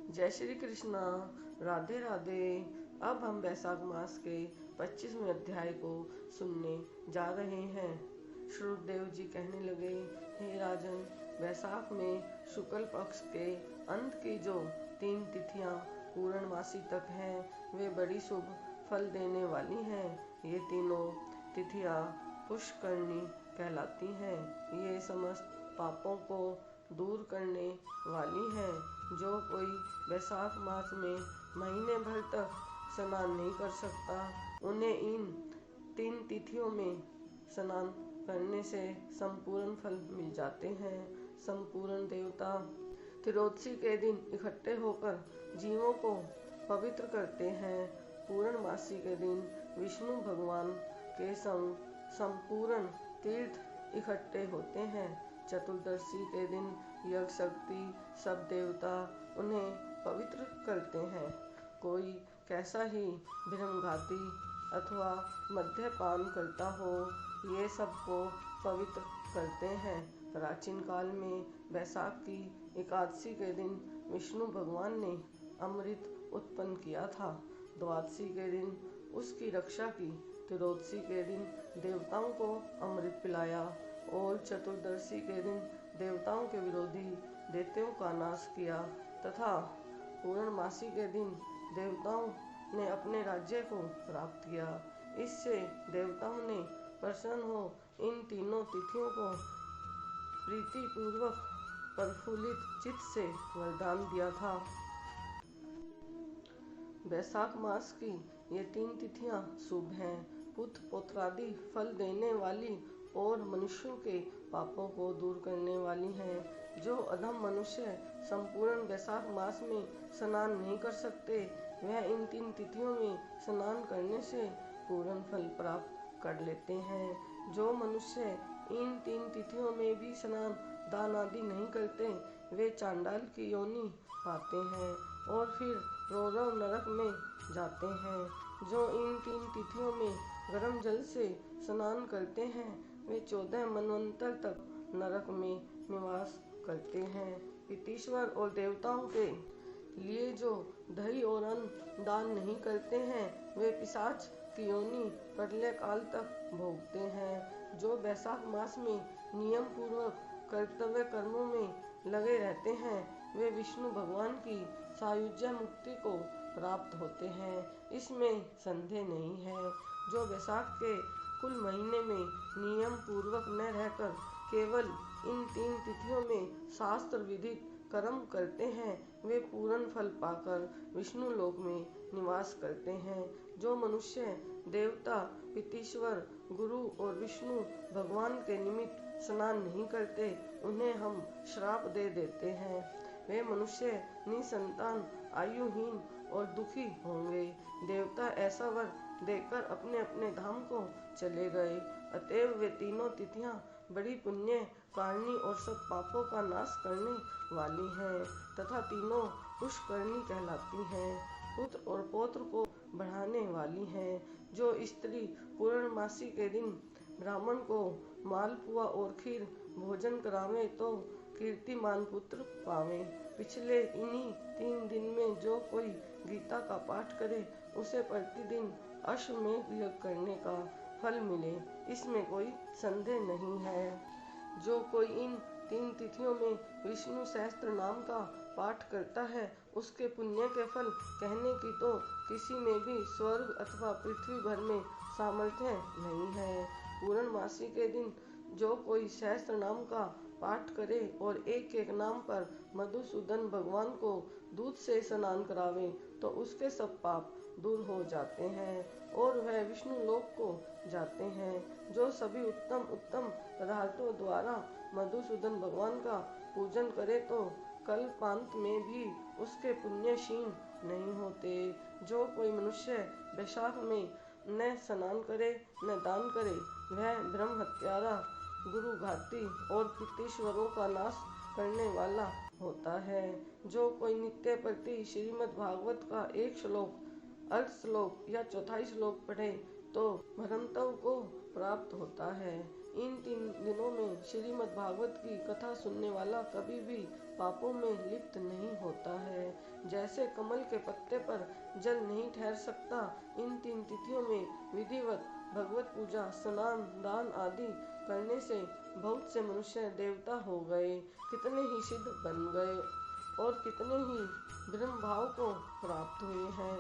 जय श्री कृष्णा। राधे राधे। अब हम वैशाख मास के 25वें अध्याय को सुनने जा रहे हैं। श्रुतदेव जी कहने लगे, हे राजन, वैशाख में शुक्ल पक्ष के अंत की जो 3 तिथियां पूर्णमासी तक हैं, वे बड़ी शुभ फल देने वाली हैं। ये तीनों तिथियां पुष्करणी कहलाती हैं। ये समस्त पापों को दूर करने वाली है। जो कोई वैशाख मास में महीने भर तक स्नान नहीं कर सकता, उन्हें इन 3 तिथियों में स्नान करने से संपूर्ण फल मिल जाते हैं। संपूर्ण देवता त्रयोदशी के दिन इकट्ठे होकर जीवों को पवित्र करते हैं। पूर्णमासी के दिन विष्णु भगवान के संग संपूर्ण तीर्थ इकट्ठे होते हैं। चतुर्दशी के दिन यज्ञ शक्ति सब देवता उन्हें पवित्र करते हैं। कोई कैसा ही ब्रह्मघाती अथवा मद्यपान करता हो, ये सबको पवित्र करते हैं। प्राचीन काल में वैशाख की एकादशी के दिन विष्णु भगवान ने अमृत उत्पन्न किया था। द्वादशी के दिन उसकी रक्षा की। त्रयोदशी के दिन देवताओं को अमृत पिलाया और चतुर्दशी के दिन देवताओं के विरोधी दैत्यों का नाश किया तथा पूर्णमासी के दिन देवताओं ने अपने राज्य को प्राप्त किया। इससे देवताओं ने प्रसन्न हो इन तीनों तिथियों को प्रीति पूर्वक प्रफुल्लित चित्त से वरदान दिया था। वैशाख मास की ये 3 तिथियां शुभ हैं, पुत्र पौत्रादि फल देने वाली और मनुष्यों के पापों को दूर करने वाली हैं। जो अधम मनुष्य संपूर्ण वैशाख मास में स्नान नहीं कर सकते, वह इन 3 तिथियों में स्नान करने से पूर्ण फल प्राप्त कर लेते हैं। जो मनुष्य इन 3 तिथियों में भी स्नान दान आदि नहीं करते, वे चांडाल की योनि पाते हैं और फिर रौरव नरक में जाते हैं। जो इन 3 तिथियों में गर्म जल से स्नान करते हैं, वे 14 मनवंतर तक नरक में निवास करते हैं। पितृश्वर और देवताओं के लिए जो दही और अन्न दान नहीं करते हैं, वे पिशाच की योनि प्रलय काल तक भोगते हैं। जो वैशाख मास में नियम पूर्वक कर्तव्य कर्मों में लगे रहते हैं, वे विष्णु भगवान की सायुज्य मुक्ति को प्राप्त होते हैं, इसमें संदेह नहीं है। जो वैशाख के कुल महीने में नियम पूर्वक न रहकर केवल इन 3 तिथियों में शास्त्र विधित कर्म करते हैं, वे पूर्ण फल पाकर विष्णु लोक में निवास करते हैं। जो मनुष्य देवता, पितृश्वर, गुरु और विष्णु भगवान के निमित्त स्नान नहीं करते, उन्हें हम श्राप दे देते हैं। वे मनुष्य निसंतान, आयुहीन और दुखी होंगे। देवता ऐसा वर देकर अपने अपने धाम को चले गए। अतएव वे तीनों तिथियां बड़ी पुण्य कारिणी और सब पापों का नाश करने वाली हैं तथा तीनों पुष्करणी कहलाती हैं। पुत्र और पौत्र को बढ़ाने वाली हैं। जो स्त्री पूर्णमासी के दिन ब्राह्मण को मालपुआ और खीर भोजन करावे तो कीर्तिमान पुत्र पावे। पिछले इन्हीं 3 दिन में जो कोई गीता का पाठ करे, उसे प्रतिदिन अश्वमेध यज्ञ करने का फल मिले, इसमें कोई संदेह नहीं है। जो कोई इन 3 तिथियों में विष्णु सहस्त्र नाम का पाठ करता है, उसके पुण्य के फल कहने की तो किसी में भी स्वर्ग अथवा पृथ्वी भर में सामर्थ्य नहीं है। पूर्णमासी के दिन जो कोई सहस्त्र नाम का पाठ करे और एक एक नाम पर मधुसूदन भगवान को दूध से स्नान करावे, तो उसके सब पाप दूर हो जाते हैं और वह विष्णु लोक को जाते हैं। जो सभी उत्तम उत्तम पदार्थों द्वारा मधुसूदन भगवान का पूजन करे, तो कल्पांत में भी उसके पुण्य क्षीण नहीं होते। जो कोई मनुष्य वैशाख में न स्नान करे न दान करे, वह ब्रह्म हत्यारा, गुरु घाती और पितृश्वरों का नाश करने वाला होता है। जो कोई नित्य प्रति श्रीमद् भागवत का 1 श्लोक, अर्ध श्लोक या चौथाई श्लोक पढ़े, तो भरमतव को प्राप्त होता है। इन 3 दिनों में श्रीमद् भागवत की कथा सुनने वाला कभी भी पापों में लिप्त नहीं होता है। जैसे जैसे कमल के पत्ते पर जल नहीं ठहर सकता, इन 3 तिथियों में विधिवत भगवत पूजा, स्नान, दान आदि करने से बहुत से मनुष्य देवता हो गए, कितने ही सिद्ध बन गए और कितने ही ब्रह्म भाव को प्राप्त हुए हैं।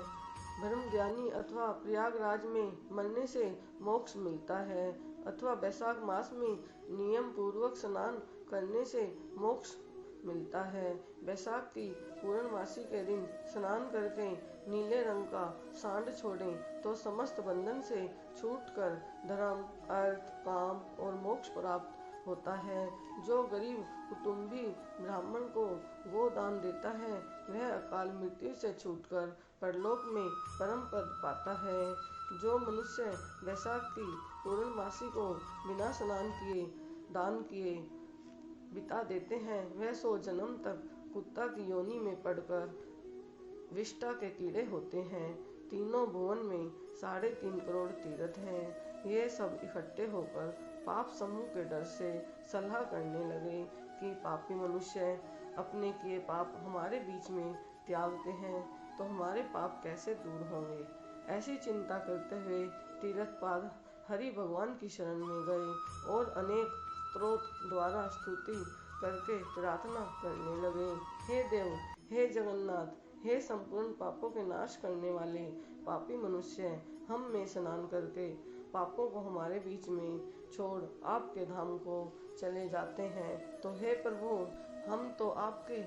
ब्रह्म ज्ञानी अथवा प्रयागराज में मरने से मोक्ष मिलता है, अथवा वैशाख मास में नियम पूर्वक स्नान करने से मोक्ष मिलता है। वैशाख की पूर्णमासी के दिन स्नान करके नीले रंग का सांड छोड़ें तो समस्त बंधन से छूटकर धर्म, अर्थ, काम और मोक्ष प्राप्त होता है। जो गरीब कुटुंबी ब्राह्मण को गोदान देता है, वह अकाल मृत्यु से छूटकर परलोक में परम पद पाता है। जो मनुष्य वैशाख की पूर्णमासी को बिना स्नान किए दान किए बिता देते हैं, वह 100 जन्म तक कुत्ता की योनि में पड़कर विष्ठा के कीड़े होते हैं। तीनों भुवन में 3.5 करोड़ तीर्थ हैं। ये सब इकट्ठे होकर पाप समूह के डर से सलाह करने लगे कि पापी मनुष्य अपने किए पाप हमारे बीच में त्यागते हैं तो हमारे पाप कैसे दूर होंगे। ऐसी चिंता करते हुए तीर्थपाद हरि भगवान की शरण में गए और अनेक स्त्रोत द्वारा स्तुति करके प्रार्थना करने लगे। हे देव, हे जगन्नाथ, हे संपूर्ण पापों के नाश करने वाले पापी मनुष्य, हम में स्नान करके पापों को हमारे बीच में छोड़ आपके धाम को चले जाते हैं, तो हे प्रभु, हम तो आपके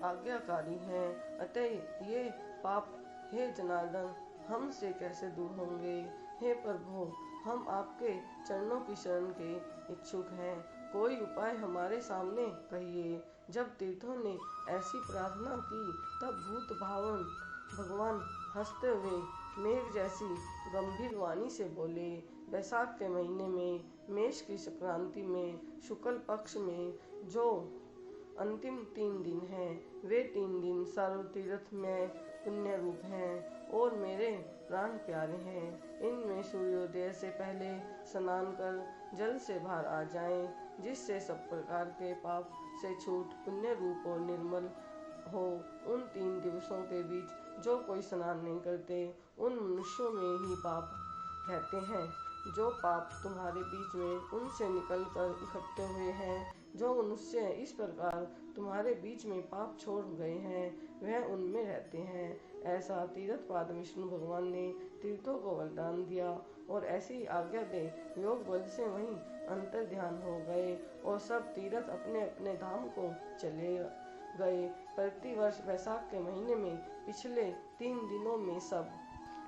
आज्ञाकारी हैं, अतः ये पाप हे जनार्दन हमसे कैसे दूर होंगे। हे प्रभु, हम आपके चरणों की शरण के इच्छुक हैं, कोई उपाय हमारे सामने कहिए। जब तीर्थों ने ऐसी प्रार्थना की तब भूत भावन भगवान हंसते हुए मेघ जैसी गंभीर वाणी से बोले, वैशाख के महीने में मेष की संक्रांति में शुक्ल पक्ष में जो अंतिम 3 दिन हैं, वे 3 दिन सर्व तीर्थ में पुण्य रूप हैं और मेरे प्राण प्यारे हैं। इनमें सूर्योदय से पहले स्नान कर जल से बाहर आ जाएं, जिससे सब प्रकार के पाप से छूट पुण्य रूप और निर्मल हो। उन 3 दिवसों के बीच जो कोई स्नान नहीं करते, उन मनुष्यों में ही पाप रहते हैं। जो पाप तुम्हारे बीच में उनसे निकलकर इकट्ठे हुए हैं, जो मनुष्य इस प्रकार तुम्हारे बीच में पाप छोड़ गए हैं, वह उनमें रहते हैं। ऐसा तीर्थपाद विष्णु भगवान ने तीर्थों को वरदान दिया और ऐसी आज्ञा दे योग बल से वहीं अंतर ध्यान हो गए और सब तीर्थ अपने अपने धाम को चले गए। प्रतिवर्ष वैशाख के महीने में पिछले 3 दिनों में सब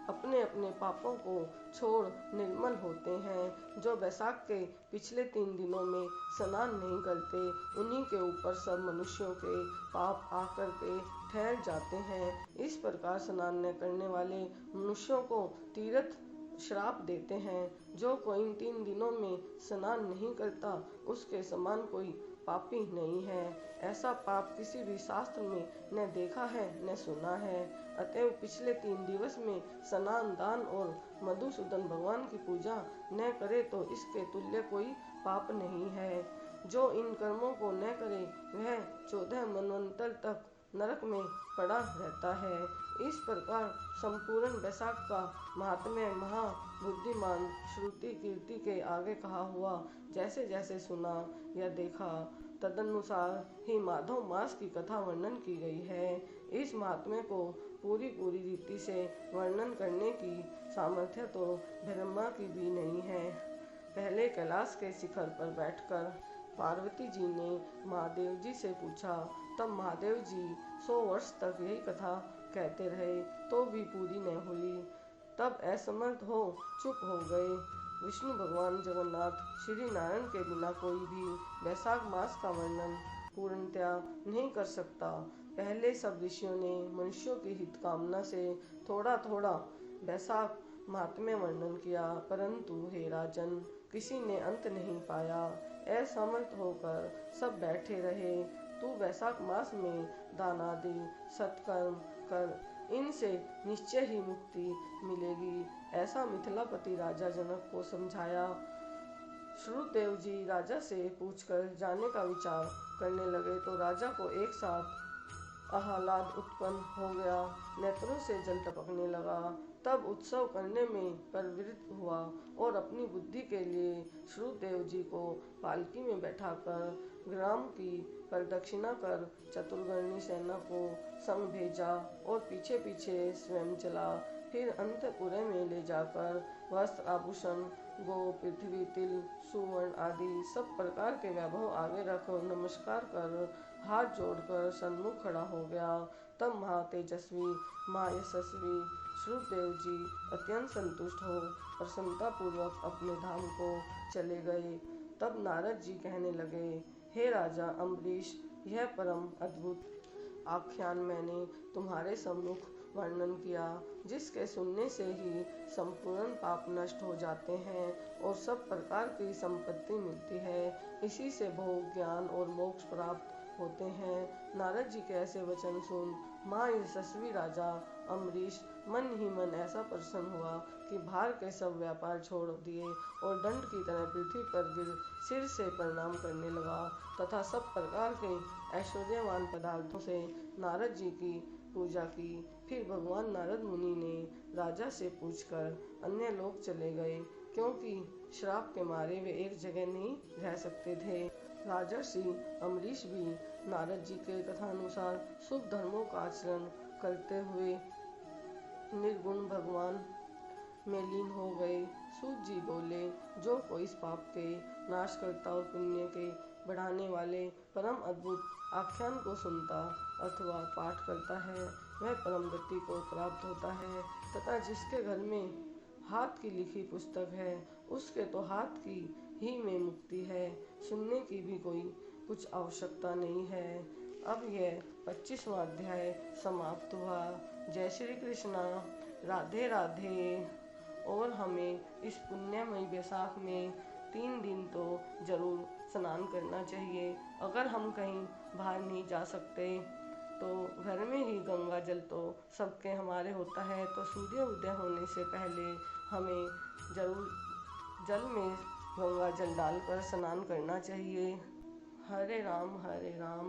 अपने अपने पापों को छोड़ निर्मल होते हैं। जो वैशाख के पिछले 3 दिनों में स्नान नहीं करते, उन्हीं के ऊपर सब मनुष्यों के पाप आकर के ठहर जाते हैं। इस प्रकार स्नान न करने वाले मनुष्यों को तीर्थ श्राप देते हैं। जो कोई इन 3 दिनों में स्नान नहीं करता, उसके समान कोई पापी नहीं है। ऐसा पाप किसी भी शास्त्र में न देखा है न सुना है। अतएव पिछले 3 दिवस में स्नान, दान और मधुसूदन भगवान की पूजा न करे तो इसके तुल्य कोई पाप नहीं है। जो इन कर्मों को न करे वह 14 मनवंतर तक नरक में पड़ा रहता है। इस प्रकार संपूर्ण वैशाख का महात्म्य महाबुद्धिमान श्रुति कीर्ति के आगे कहा हुआ जैसे जैसे सुना या देखा, तदनुसार ही माधव मास की कथा वर्णन की गई है। इस महात्म्य को पूरी रीति से वर्णन करने की सामर्थ्य तो ब्रह्मा की भी नहीं है। पहले कैलाश के शिखर पर बैठकर पार्वती जी ने महादेव जी से पूछा, तब महादेव जी 100 वर्ष तक यही कथा कहते रहे तो भी पूरी न हुई। तब असमर्थ हो चुप हो गए। विष्णु भगवान जगन्नाथ श्री नारायण के बिना कोई भी वैशाख मास का वर्णन पूर्णतया नहीं कर सकता। पहले सब ऋषियों ने मनुष्यों की हित कामना से थोड़ा थोड़ा वैशाख महात्म्य वर्णन किया, परंतु हे राजन, किसी ने अंत नहीं पाया। असमर्थ होकर सब बैठे रहे। तू वैशाख मास में दान आदि सत्कर्म कर, इनसे निश्चय ही मुक्ति मिलेगी, ऐसा मिथिलापति राजा जनक को समझाया। श्रुतदेव जी राजा से पूछकर जाने का विचार करने लगे तो राजा को एक साथ आह्लाद उत्पन्न हो गया, नेत्रों से जल टपकने लगा। तब उत्सव करने में प्रवृत्त हुआ और अपनी बुद्धि के लिए श्रुतदेव जी को पालकी में बैठाकर ग्राम की प्रदक्षिणा कर चतुर्वर्णी सेना को संग भेजा और पीछे पीछे स्वयं चला। फिर अंतपुर में ले जाकर वस्त्र आभूषण, गो, पृथ्वी, तिल, सुवर्ण आदि सब प्रकार के वैभव आगे रख नमस्कार कर हाथ जोड़कर सन्मुख खड़ा हो गया। तब महातेजस्वी महायशस्वी श्रुतदेव जी अत्यंत संतुष्ट हो प्रसन्नता पूर्वक अपने धाम को चले गए। तब नारद जी कहने लगे, हे राजा अम्बरीश, यह परम अद्भुत आख्यान मैंने तुम्हारे सम्मुख वर्णन किया, जिसके सुनने से ही संपूर्ण पाप नष्ट हो जाते हैं और सब प्रकार की संपत्ति मिलती है। इसी से भोग, ज्ञान और मोक्ष प्राप्त होते हैं। नारद जी के ऐसे वचन सुन महायशस्वी राजा अम्बरीश मन ही मन ऐसा प्रसन्न हुआ कि बाहर के सब व्यापार छोड़ दिए और दंड की तरह पृथ्वी पर गिर सिर से प्रणाम करने लगा तथा सब प्रकार के ऐश्वर्यवान पदार्थों से नारद जी की पूजा की। फिर भगवान नारद मुनि ने राजा से पूछकर अन्य लोग चले गए, क्योंकि श्राप के मारे वे एक जगह नहीं रह सकते थे। राजर्षि अम्बरीश भी नारद जी के कथानुसार शुभ धर्मों का आचरण करते हुए निर्गुण भगवान में लीन हो गए। सूत जी बोले, जो कोई इस पाप के नाश करता और पुण्य के बढ़ाने वाले परम अद्भुत आख्यान को सुनता अथवा पाठ करता है, वह परम गति को प्राप्त होता है तथा जिसके घर में हाथ की लिखी पुस्तक है, उसके तो हाथ की ही में मुक्ति है, सुनने की भी कोई कुछ आवश्यकता नहीं है। अब यह 25वां अध्याय समाप्त हुआ। जय श्री कृष्णा। राधे राधे। और हमें इस पुण्यमयी बैसाख में 3 दिन तो जरूर स्नान करना चाहिए। अगर हम कहीं बाहर नहीं जा सकते तो घर में ही गंगा जल तो सबके हमारे होता है, तो सूर्य उदय होने से पहले हमें जरूर जल में गंगा जल डालकर स्नान करना चाहिए। हरे राम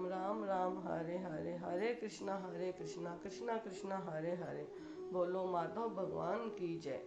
राम राम हरे हरे, हरे कृष्णा कृष्णा कृष्णा हरे हरे। बोलो माधव भगवान की जय।